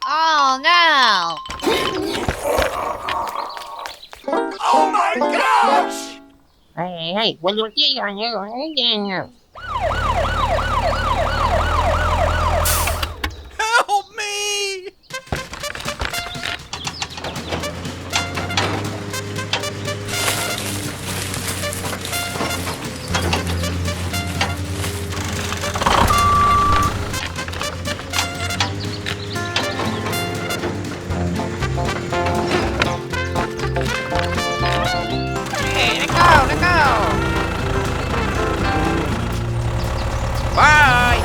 Oh no! Oh my gosh! Hey, will you see your Help me! Hey, let go, let go! Bye!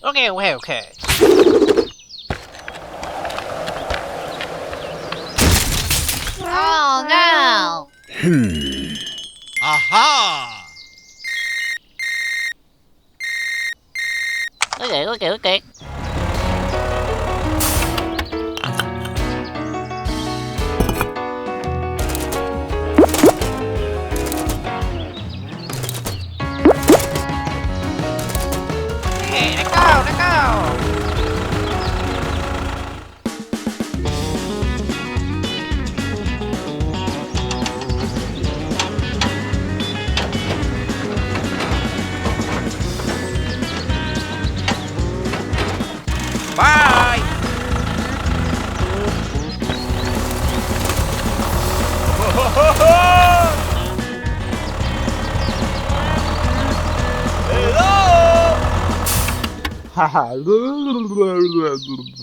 Okay, okay, okay. Oh no! Aha! Okay, okay, okay. Hey, let go, let go! Bye!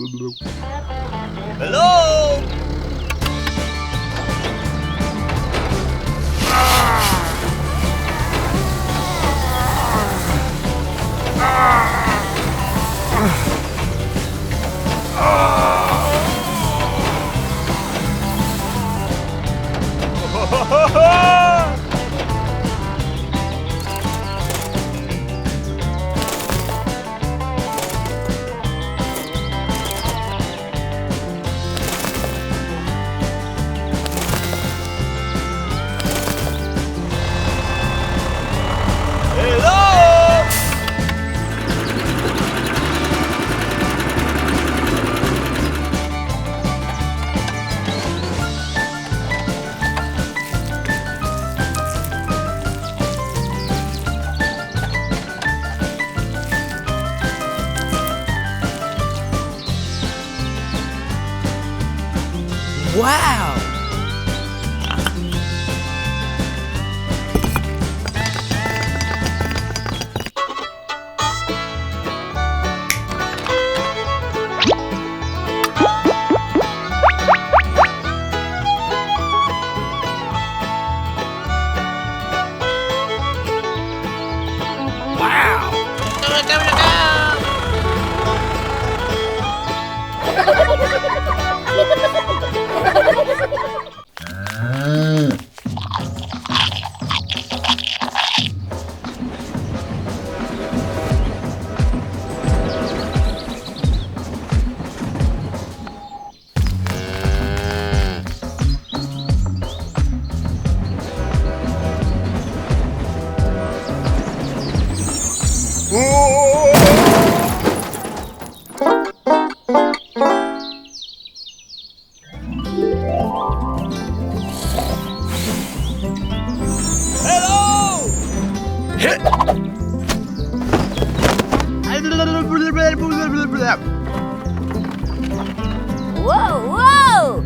Hello? Hello? Wow! Wow! Let go, let go! Whoa, whoa!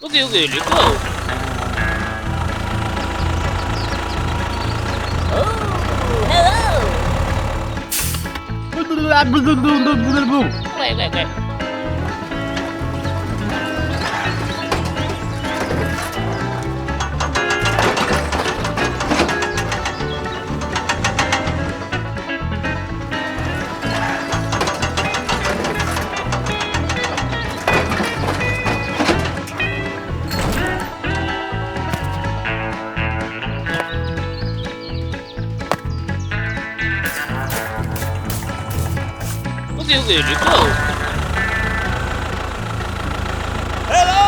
Okay, let's go. Wait. Okay, let's go. Hello!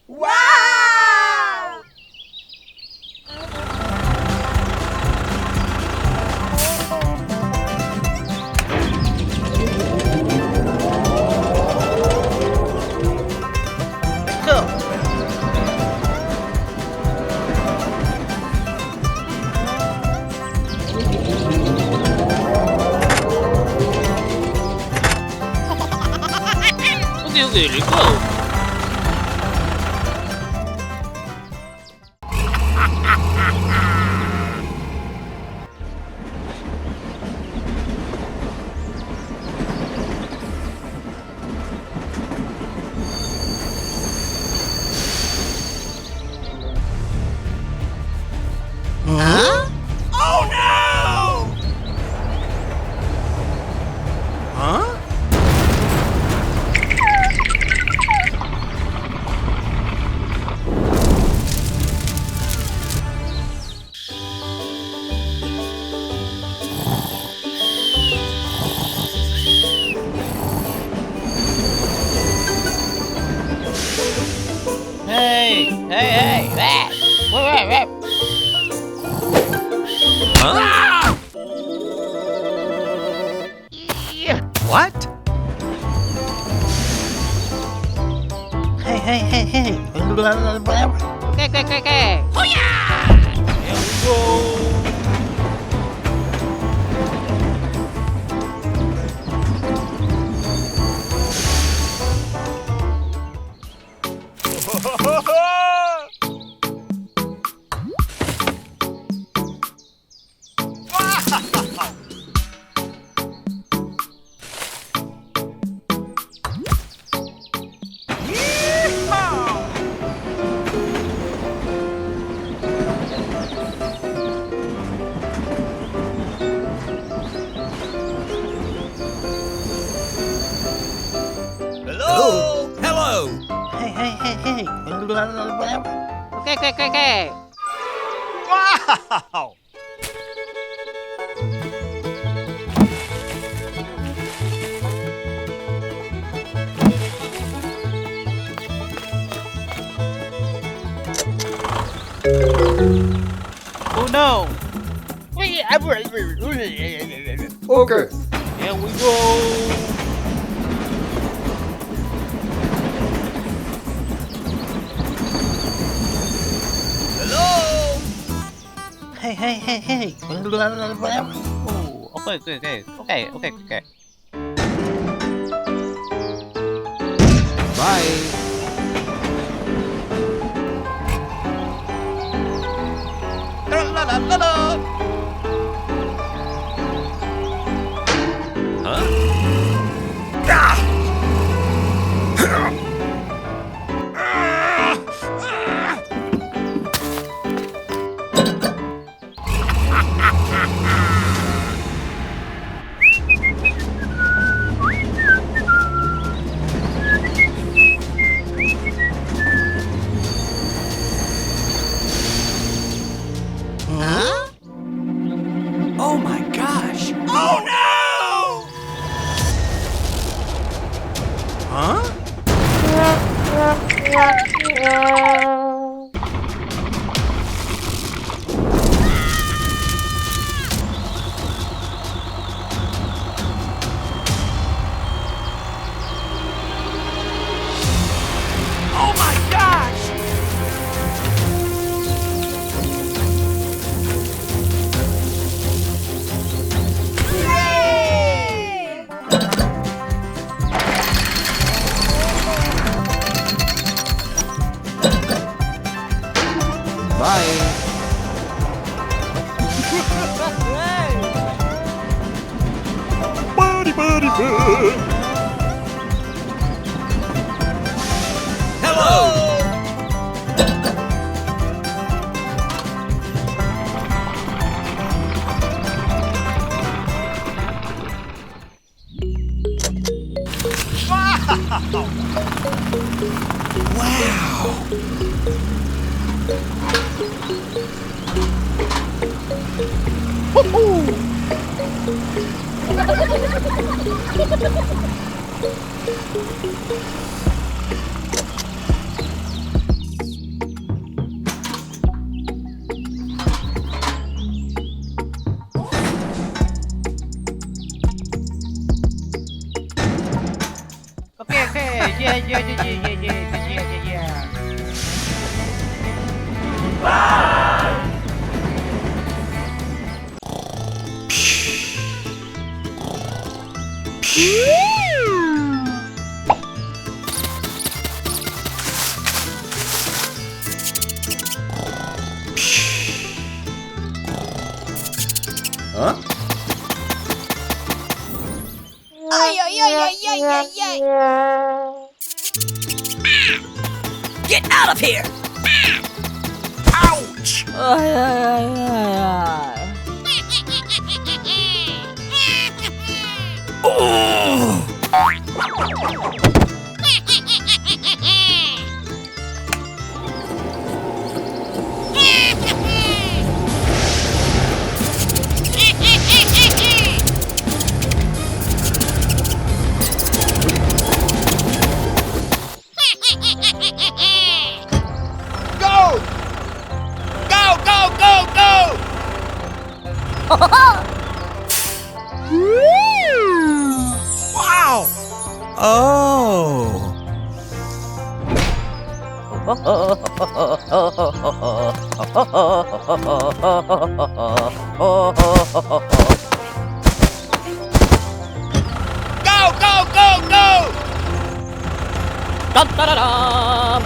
Wow! Okay, let's go. Huh? Oh no! Huh? Hey, wait. Huh? What? Hey. Okay. Oh yeah! Here we go! Hello! Hey. Okay. Wow! Oh no. Okay. Here we go. Hello! Hey. Oh, okay. Bye. La. Huh? Hello! Okay, okay. Yeah. Huh? Ay, ay, ay, ay, ay, ay, ay. Get out of here! Ouch! Ay, ay, ay, ay, ay. Go! Go, go, go, go! Wow! Oh! Go, go, go, go! Dum, da, da, dum.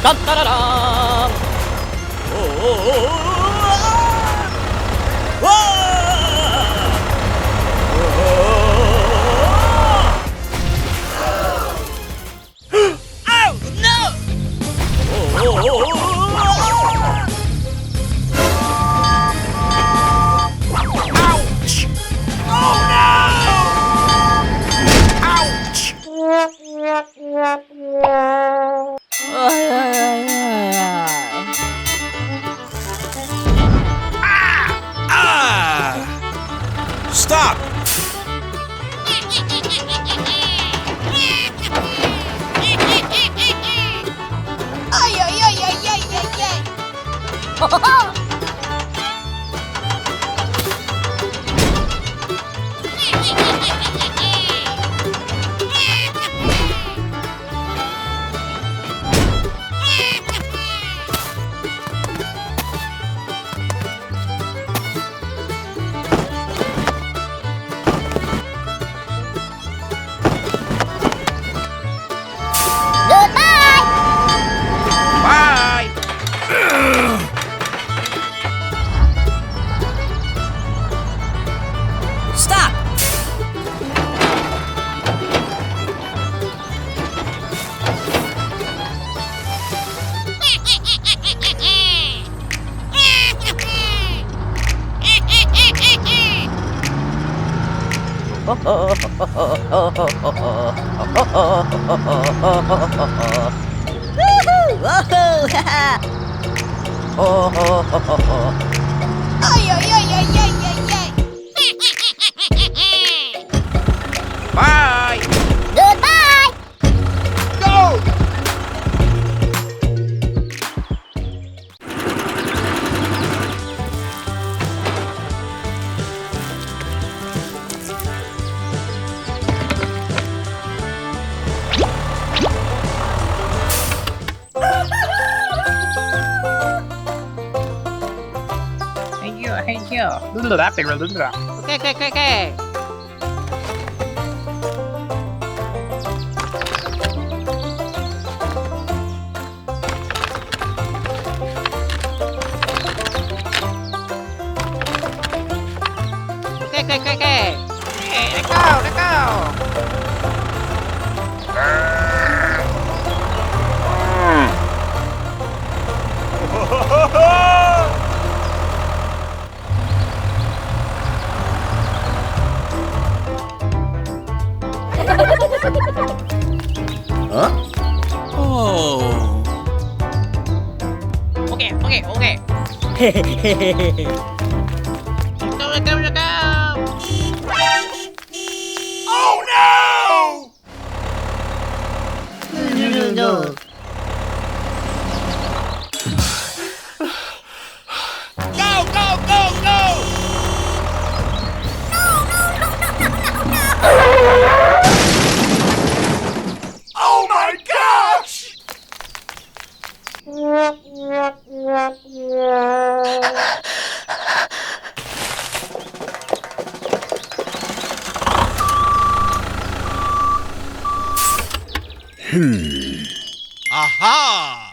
Dum, da, da, dum. Oh, no! Ouch! Oh, no! Ouch! Ay, ay, ay, ay, ay. Ah! Stop! Ay, ay, ay, ay, ay, ay, ay. Bye! Stop! Woohoo! Woohoo! Ay, ay, ay, ay, ay, ay, ay. Bye! Goodbye. Go! Hey you. Okay. โอเคโอเคโอเค Oh no! Go go go go! Oh my gosh! Aha!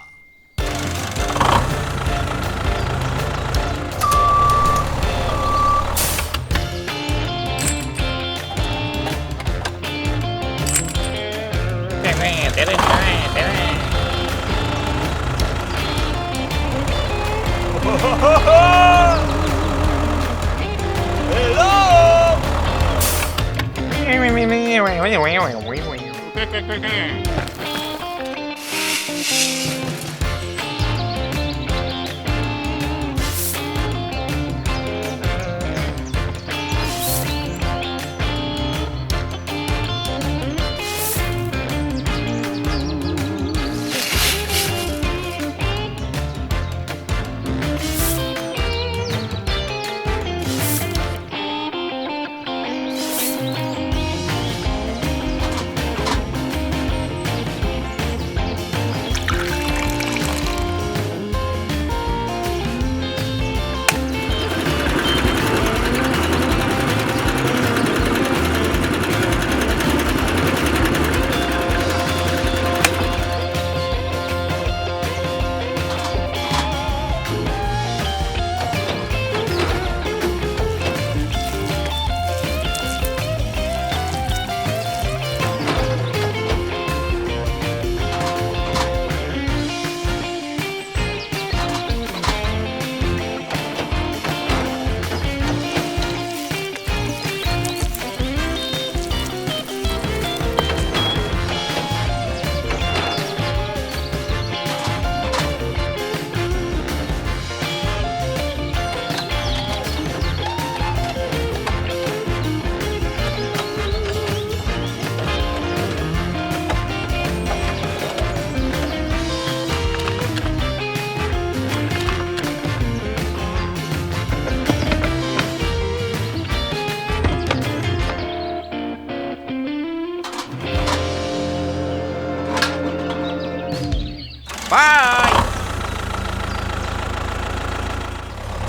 Bye!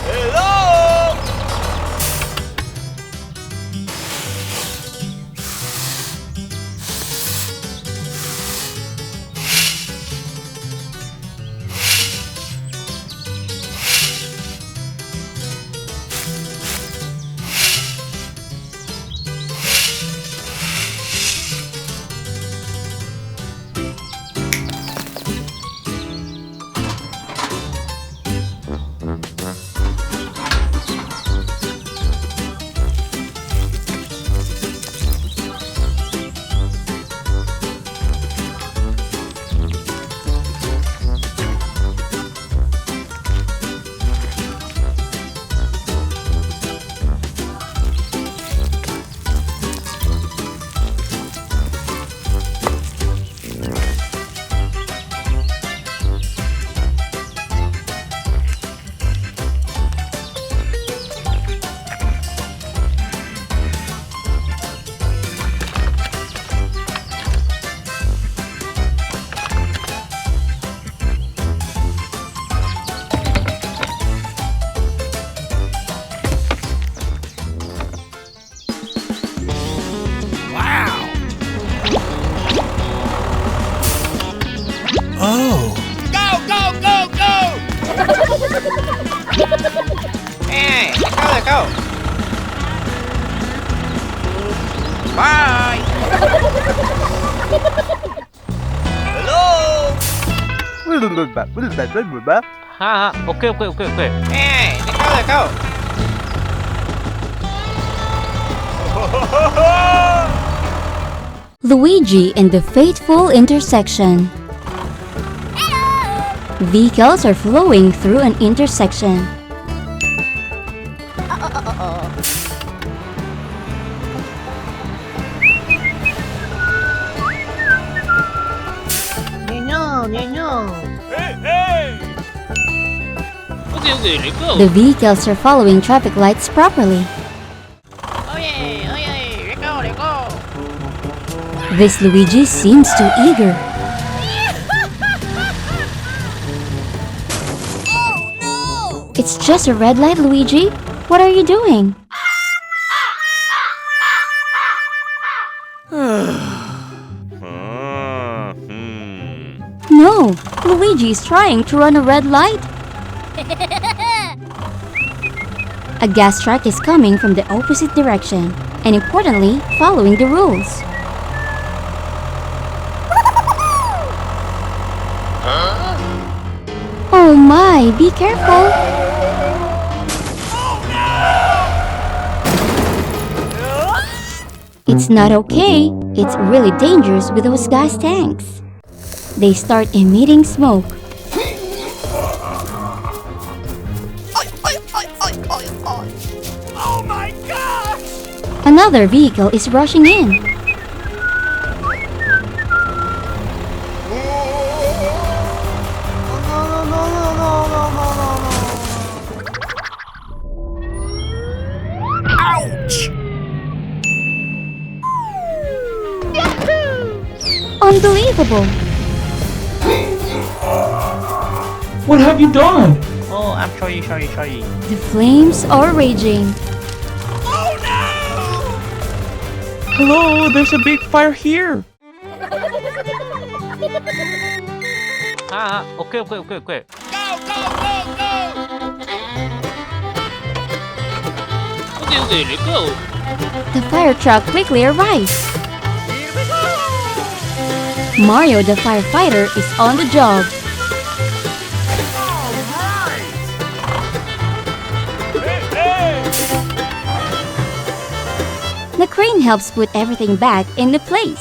Hello! Oh! Go, go, go, go! Hey, let's go, let's go! Bye. Hello. Ha, okay. Hey, let go. Luigi in the fateful intersection. Vehicles are flowing through an intersection. Okay, let's go. The vehicles are following traffic lights properly. Oh yeah, let go. This Luigi seems too eager. Oh no! It's just a red light, Luigi. What are you doing? No, Luigi is trying to run a red light. A gas truck is coming from the opposite direction and, importantly, following the rules. Oh my, be careful! It's not okay. It's really dangerous with those gas tanks. They start emitting smoke. Oh my gosh! Another vehicle is rushing in. Ouch! Unbelievable! What have you done? Oh, I'm sorry. The flames are raging. Oh no! Hello, there's a big fire here. Ha, okay. Go! Okay, let's go. The fire truck quickly arrives. Mario the firefighter is on the job. The crane helps put everything back into place.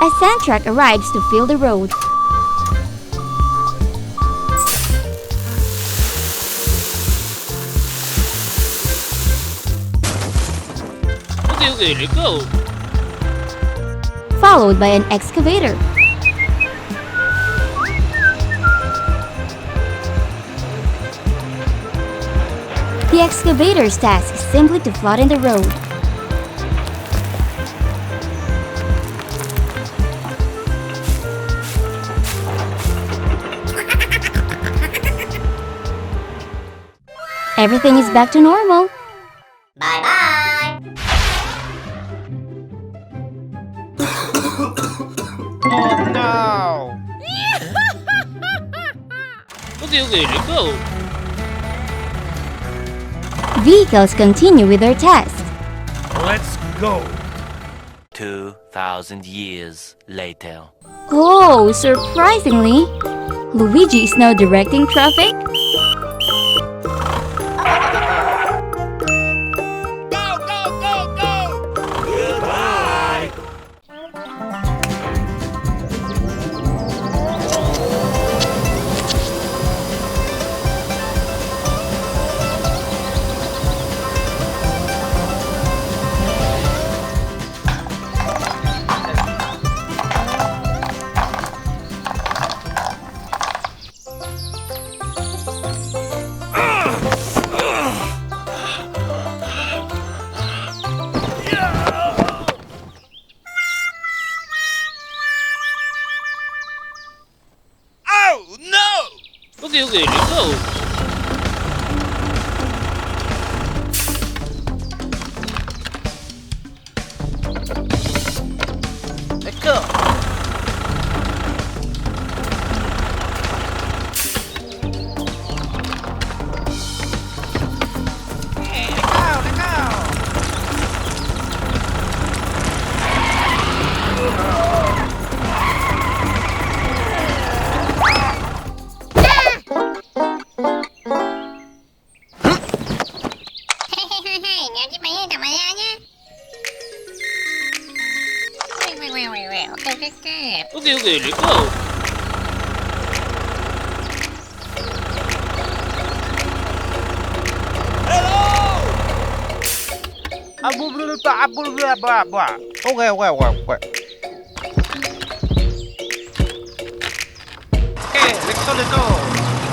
A sand truck arrives to fill the road. Okay, let's go. Followed by an excavator. The excavator's task is simply to flatten the road. Everything is back to normal. Bye-bye! Oh no! Okay, let's go. Vehicles continue with their task. Let's go! 2,000 years later. Oh, surprisingly, Luigi is now directing traffic. Go! Goodbye! 가야지 마야 가만히 하냐? 왜 어떡할까? 오케이 오케이 렛츠고. 아, 뭐. 오케이. 오케이, 렛츠고. 아, 뭐.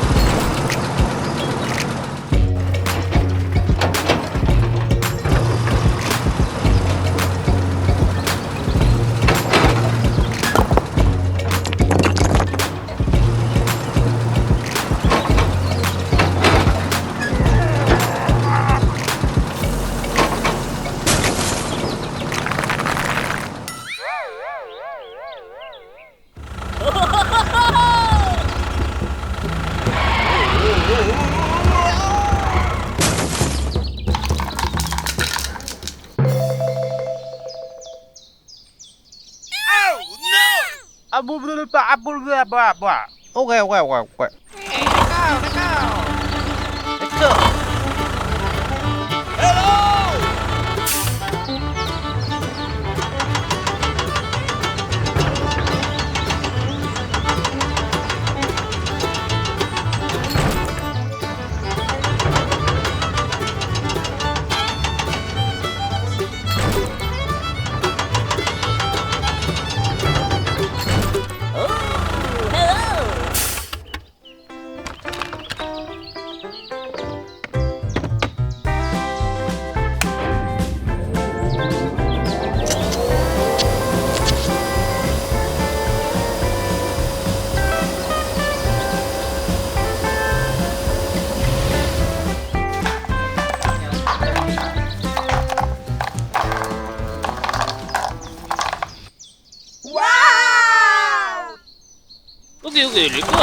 오케이. 렛츠고.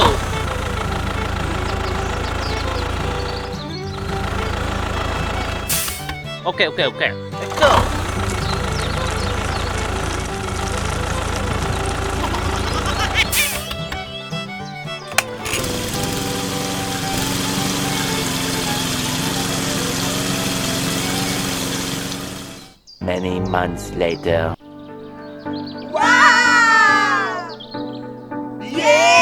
오케이 렛츠고. 오케이. 렛츠고. Many months later. Yeah!